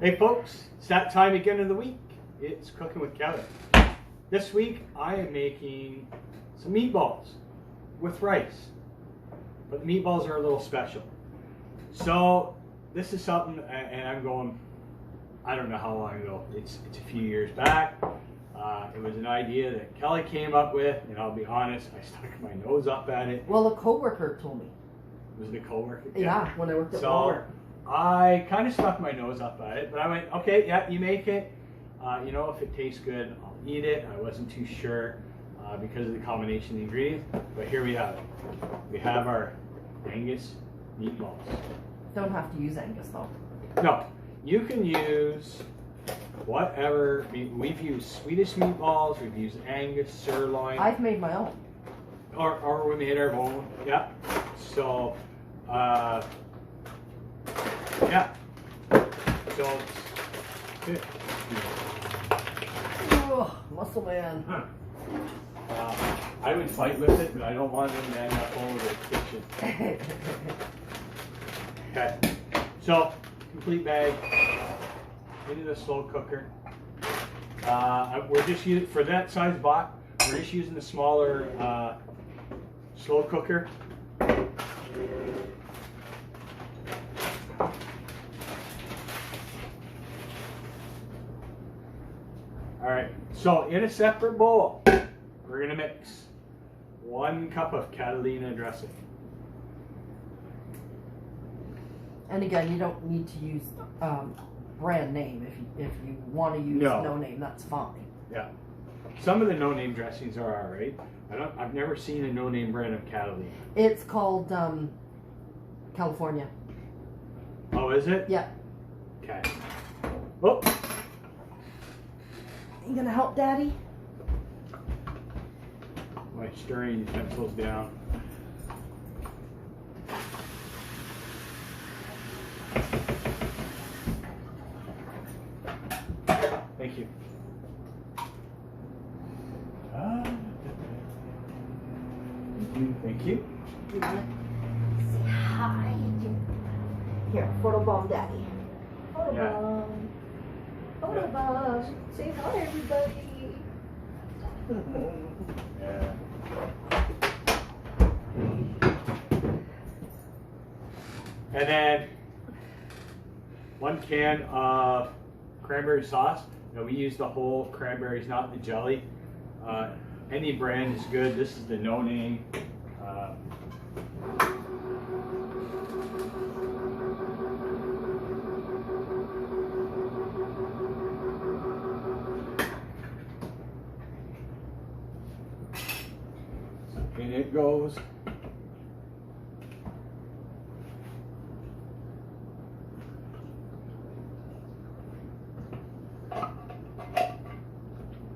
Hey folks, it's that time again of the week. It's Cooking with Kevin. This week I am making some meatballs with rice, but the meatballs are a little special. So this is something, and I'm going, I don't know how long ago, it's a few years back. It was an idea that Kelly came up with, and I'll be honest, I stuck my nose up at it. Well, a coworker told me. Was it a coworker? Yeah, when I worked at Walmart. I kind of stuck my nose up at it, but I went, okay, yeah, you make it. You know, if it tastes good, I'll eat it. I wasn't too sure because of the combination of the ingredients, but here we have it. We have our Angus meatballs. Don't have to use Angus though. No, you can use whatever. We've used Swedish meatballs, we've used Angus, sirloin. I've made my own. Or we made our own, yeah. So, yeah. So it's good. Oh, muscle man. Huh. I would fight with it, but I don't want them to end up all over the kitchen. Okay. So, complete bag into the slow cooker. We're just using, for that size pot, we're just using the smaller slow cooker. Alright, so in a separate bowl, we're going to mix 1 cup of Catalina dressing. And again, you don't need to use brand name. If you want to use no name, that's fine. Yeah. Some of the no-name dressings are alright. I've never seen a no-name brand of Catalina. It's called California. Oh, is it? Yeah. Okay. Oh. You gonna help Daddy? My stirring utensils down. Thank you. Thank you. You wanna say hi? Here, photo bomb Daddy. Photo bomb. Photo bomb. Say hi, everybody. Yeah. And then 1 can of cranberry sauce. Now we use the whole cranberries, not the jelly. Any brand is good. This is the no name. In it goes.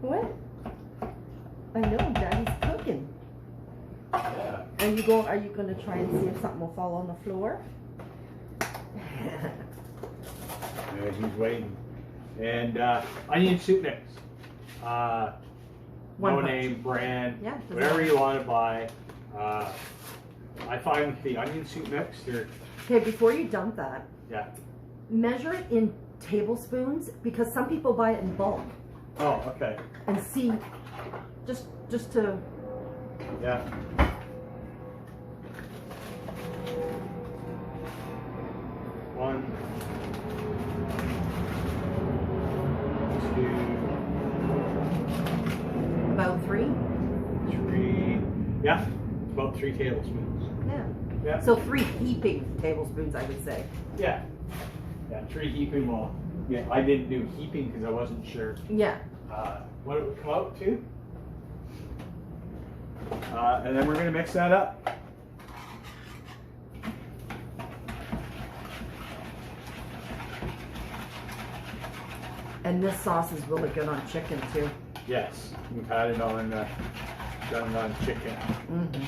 What? I know, Daddy's cooking. Yeah. Are you gonna try and see if something will fall on the floor? Yeah, he's waiting. And onion soup mix. No name, brand, Yeah, whatever you want to buy. I find with the onion soup mix, Okay, before you dump that, yeah. measure it in tablespoons because some people buy it in bulk. Oh, okay. And see, just to. Yeah. One, 2, About 3? 3. Yeah, about 3 tablespoons. Yeah. Yeah. So 3 heaping tablespoons, I would say. Yeah. Yeah, 3 heaping. Well, yeah, I didn't do heaping because I wasn't sure. Yeah. What it would come out to. And then we're going to mix that up. And this sauce is really good on chicken too. Yes, we've had it on done on chicken. Mm-hmm.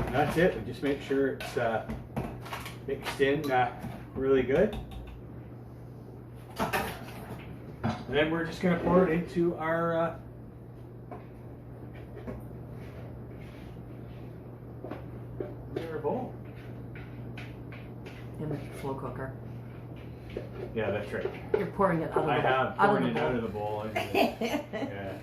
And that's it. We just make sure it's mixed in really good. And then we're just going to pour it into our bowl. In the slow cooker. Yeah, that's right. You're pouring it out of the bowl. I have poured it out of the bowl. Yeah.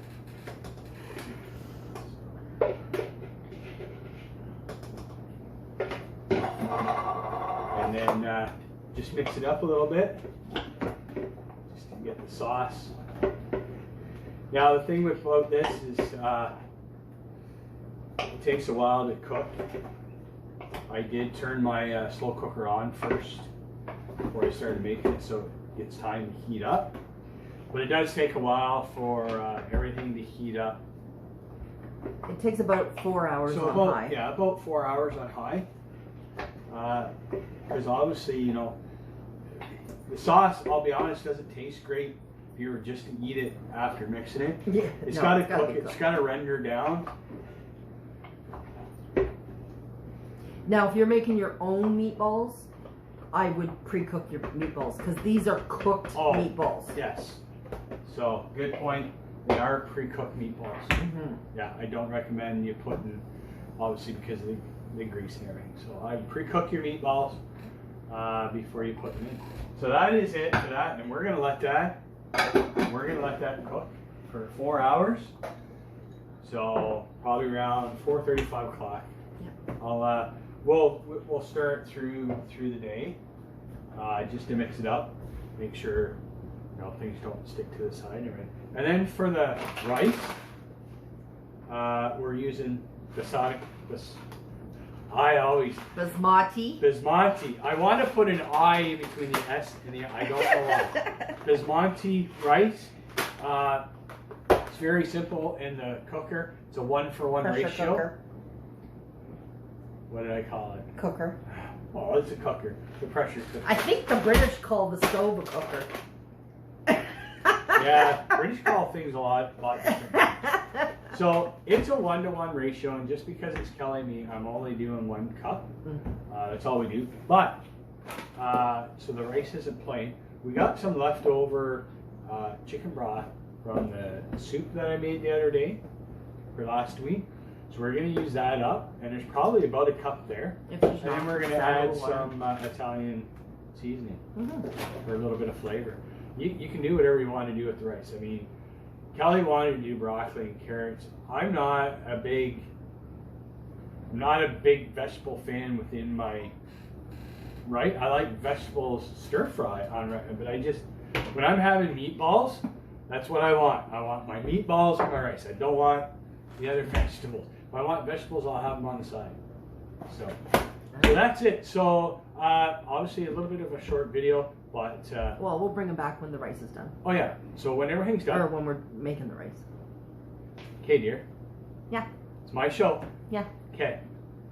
And then just mix it up a little bit, just to get the sauce. Now the thing about this is it takes a while to cook. I did turn my slow cooker on first before I started making it, so it gets time to heat up. But it does take a while for everything to heat up. It takes about 4 hours on high. Yeah, about 4 hours on high. Because obviously, you know, the sauce, I'll be honest, doesn't taste great if you were just to eat it after mixing it. Yeah, it's got to cook. It's got to render down. Now, if you're making your own meatballs, I would pre-cook your meatballs because these are cooked meatballs. Yes. So, good point. They are pre-cooked meatballs. Mm-hmm. Yeah, I don't recommend you putting, obviously, because of the grease and everything. So, I pre-cook your meatballs before you put them in. So that is it for that, and we're gonna let that cook for 4 hours. So probably around 4:30, 5 o'clock. Yep. We'll start through the day just to mix it up, make sure things don't stick to the side. And then for the rice, we're using basmati. I want to put an I in between the S and the I don't know why. Basmati rice. It's very simple in the cooker. It's a 1-for-1 ratio. Cooker. What did I call it? Cooker. Oh, it's a cooker. The pressure cooker. I think the British call the stove a cooker. Yeah, British call things a lot different. So it's a 1-to-1 ratio, and just because it's Kelly and me, I'm only doing 1 cup. That's all we do. But so the rice isn't plain. We got some leftover chicken broth from the soup that I made the other day for last week. So we're going to use that up, and there's probably about a cup there. And then we're going to add some Italian seasoning for a little bit of flavor. You can do whatever you want to do with the rice. I mean, Kelly wanted to do broccoli and carrots. I'm not a big vegetable fan within my I like vegetables stir fry on rice, but when I'm having meatballs, that's what I want. I want my meatballs and my rice. I don't want the other vegetables. If I want vegetables, I'll have them on the side. So that's it. So obviously a little bit of a short video, but well, we'll bring them back when the rice is done. Oh yeah. So when everything's done, or when we're making the rice. Okay, dear. Yeah. It's my show. Yeah. Okay.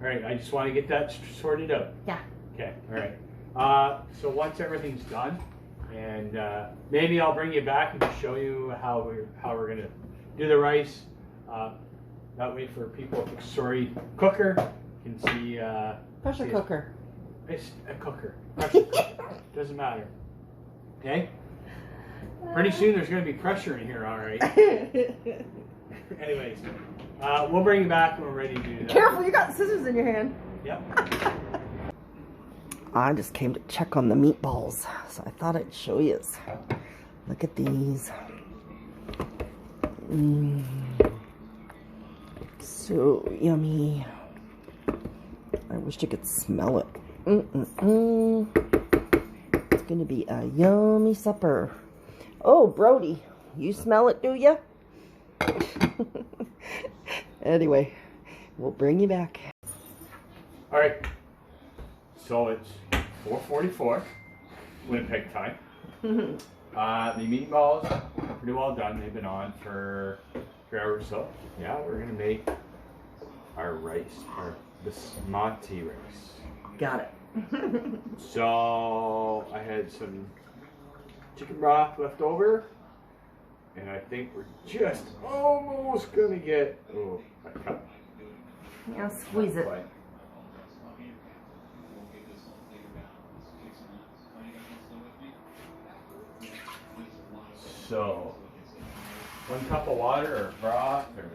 All right. I just want to get that sorted out. Yeah. Okay. All right. So once everything's done, and maybe I'll bring you back and just show you how we're gonna do the rice. That way, for people, cooker can see. Pressure cooker. It's a cooker. Pressure cooker. Doesn't matter. Okay. Pretty soon there's going to be pressure in here. All right. Anyways, we'll bring you back when we're ready to do that. Careful, you got scissors in your hand. Yep. I just came to check on the meatballs, so I thought I'd show you. Look at these. So yummy. I wish you could smell it. It's going to be a yummy supper. Oh, Brody, you smell it, do you? Anyway, we'll bring you back. All right. So it's 4:44 Winnipeg time. The meatballs are pretty well done. They've been on for 3 hours or so. Yeah, we're going to make our rice, our basmati rice. Got it. So I had some chicken broth left over, and I think we're just almost gonna get a cup. Yeah, squeeze it. So 1 cup of water or broth or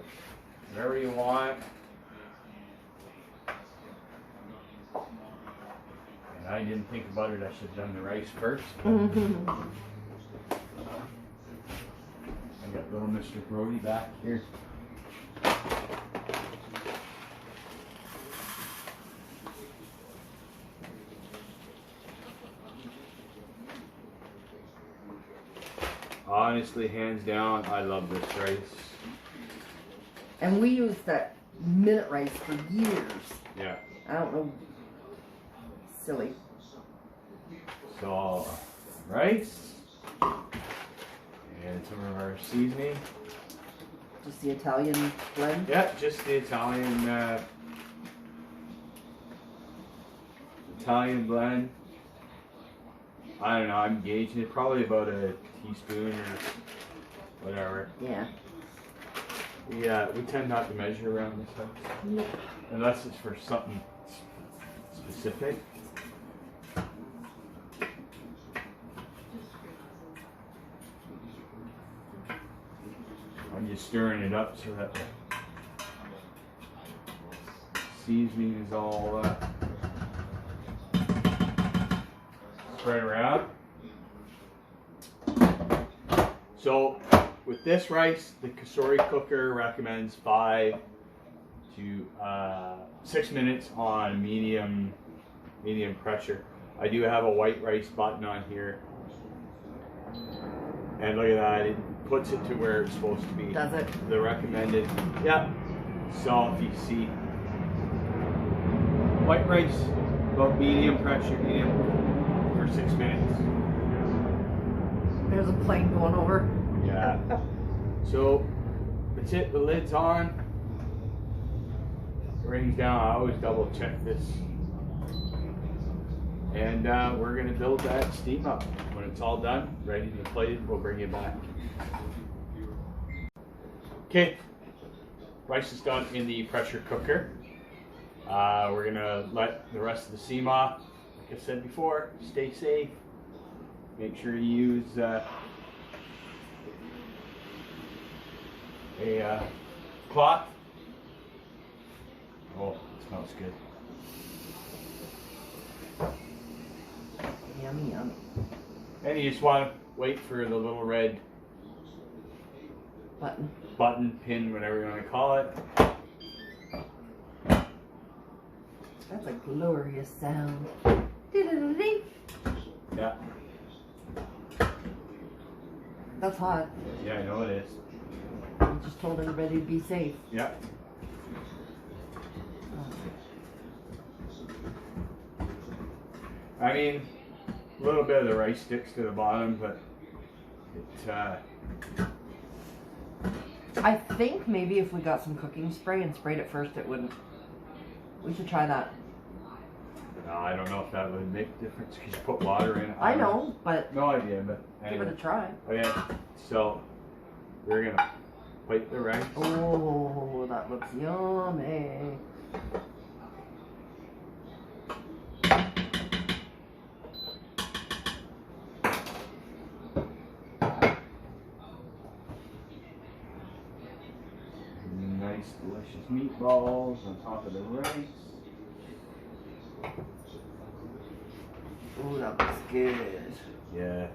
whatever you want. And I didn't think about it. I should have done the rice first. I got little Mr. Brody back here. Honestly, hands down, I love this rice. And we used that minute rice for years. Yeah. I don't know. Silly. So, rice. And some of our seasoning. Just the Italian blend? Yeah, just the Italian blend. I don't know, I'm gauging it. Probably about a teaspoon or whatever. Yeah. We tend not to measure around this house. Nope. Unless it's for something specific. I'm just stirring it up so that the seasoning is all spread around. So with this rice, the Kasori cooker recommends 5 to 6 minutes on medium pressure. I do have a white rice button on here. And look at that, it puts it to where it's supposed to be. Does it? The recommended. Yeah. So if you see white rice, about medium pressure, for 6 minutes. There's a plane going over. Yeah. So that's it. The lid's on. Rings down. I always double check this. And we're gonna build that steam up. When it's all done, ready to plate, we'll bring it back. Okay, rice is done in the pressure cooker. We're gonna let the rest of the steam off. Like I said before, stay safe. Make sure you use a cloth. Oh, it smells good. Yummy, yummy. And you just want to wait for the little red button, pin, whatever you want to call it. That's a glorious sound. Yeah. That's hot. Yeah, I know it is. I just told everybody to be safe. Yeah. I mean, a little bit of the rice sticks to the bottom, but it, I think maybe if we got some cooking spray and sprayed it first, it wouldn't. We should try that. no, I don't know if that would make a difference because you put water in it. I know, but No idea, but give anyway. it a try. Okay, so we're gonna plate the rice. Oh, that looks yummy. Nice, delicious meatballs on top of the rice. Oh, that looks good. Yes.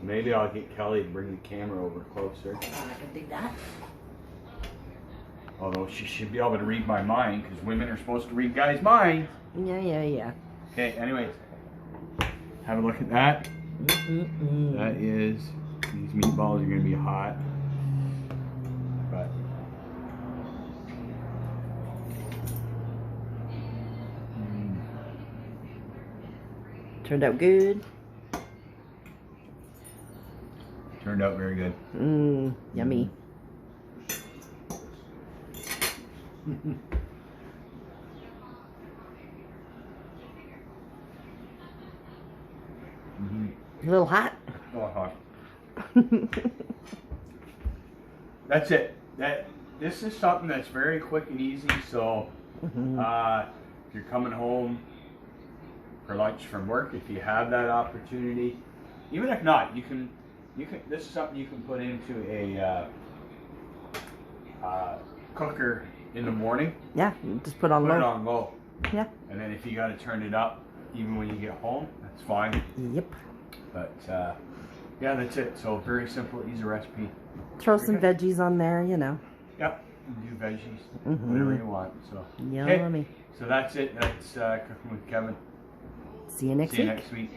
Maybe I'll get Kelly to bring the camera over closer. I can dig that. Although she should be able to read my mind, because women are supposed to read guys' minds. Yeah. Okay, anyways. Have a look at that. That is, these meatballs are going to be hot. But Turned out good. turned out very good. Yummy. A little hot. Oh, hot. That's it. This is something that's very quick and easy. So if you're coming home for lunch from work, if you have that opportunity, even if not, you can This is something you can put into a cooker in the morning. Yeah, just put on Put low. it on low. Yeah. And then if you got to turn it up, even when you get home, that's fine. Yep. But yeah, that's it. So very simple, easy recipe. Throw some veggies on there, you know. Yep. You do veggies, whatever you want. So Yummy. okay. So that's it. That's cooking with Kevin. See you next See you week. next week.